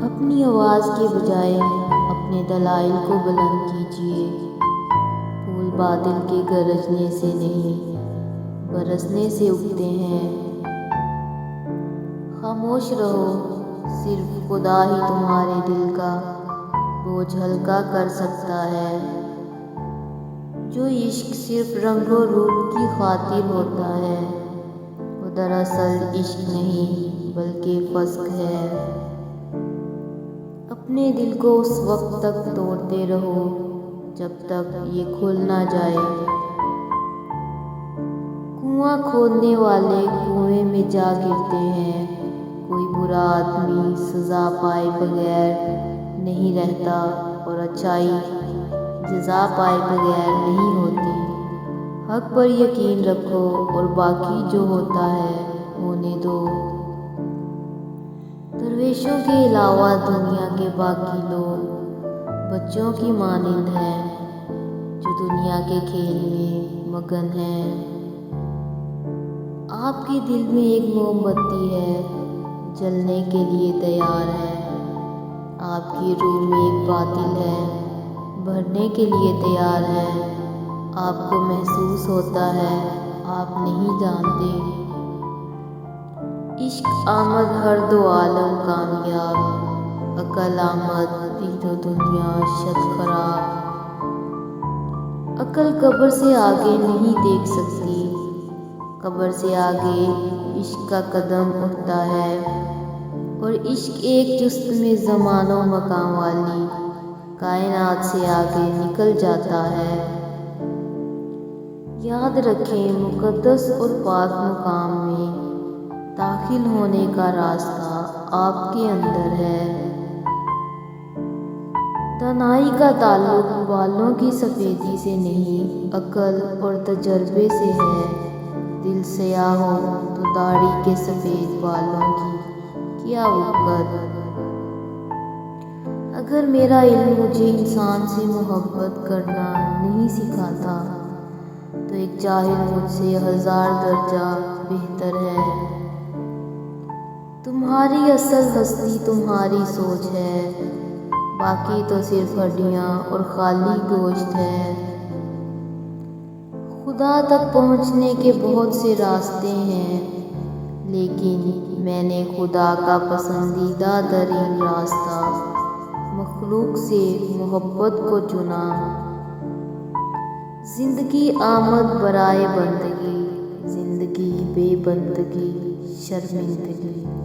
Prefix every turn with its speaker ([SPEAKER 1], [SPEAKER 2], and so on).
[SPEAKER 1] اپنی آواز کے بجائے اپنے دلائل کو بلند کیجیے۔ پھول بادل کے گرجنے سے نہیں، برسنے سے اگتے ہیں۔ خاموش رہو، صرف خدا ہی تمہارے دل کا بوجھ ہلکا کر سکتا ہے۔ جو عشق صرف رنگ و روپ کی خاطر ہوتا ہے، وہ دراصل عشق نہیں بلکہ فسق ہے۔ اپنے دل کو اس وقت تک توڑتے رہو جب تک یہ کھل نہ جائے۔ کنواں کھودنے والے کنویں میں جا گرتے ہیں۔ کوئی برا آدمی سزا پائے بغیر نہیں رہتا اور اچھائی جزا پائے بغیر نہیں ہوتی۔ حق پر یقین رکھو اور باقی جو ہوتا ہے ہونے دو۔ درویشوں کے علاوہ دنیا کے باقی لوگ بچوں کی مانند ہیں جو دنیا کے کھیل میں مگن ہیں۔ آپ کے دل میں ایک موم بتی ہے، جلنے کے لیے تیار ہے۔ آپ کی روح میں ایک باطل ہے، بھرنے کے لیے تیار ہے۔ آپ کو محسوس ہوتا ہے، آپ نہیں جانتے۔ عشق آمد ہر دو عالم کامیاب، عقل آمد دین و دنیا شد خراب۔ عقل قبر سے آگے نہیں دیکھ سکتی، قبر سے آگے عشق کا قدم اٹھتا ہے، اور عشق ایک جست میں زمان و مکان والی کائنات سے آگے نکل جاتا ہے۔ یاد رکھیں، مقدس اور پاک مقام میں داخل ہونے کا راستہ آپ کے اندر ہے۔ دانائی کا تعلق بالوں کی سفیدی سے نہیں، عقل اور تجربے سے ہے۔ دل سیاہ ہو تو داڑھی کے سفید بالوں کی کیا وقت۔ اگر میرا علم مجھے انسان سے محبت کرنا نہیں سکھاتا تو ایک جاہل مجھ سے 1000 درجہ بہتر ہے۔ تمہاری اصل ہستی تمہاری سوچ ہے، باقی تو صرف ہڈیاں اور خالی گوشت ہے۔ خدا تک پہنچنے کے بہت سے راستے ہیں، لیکن میں نے خدا کا پسندیدہ ترین راستہ مخلوق سے محبت کو چنا۔ زندگی آمد برائے بندگی، زندگی بے بندگی شرمندگی۔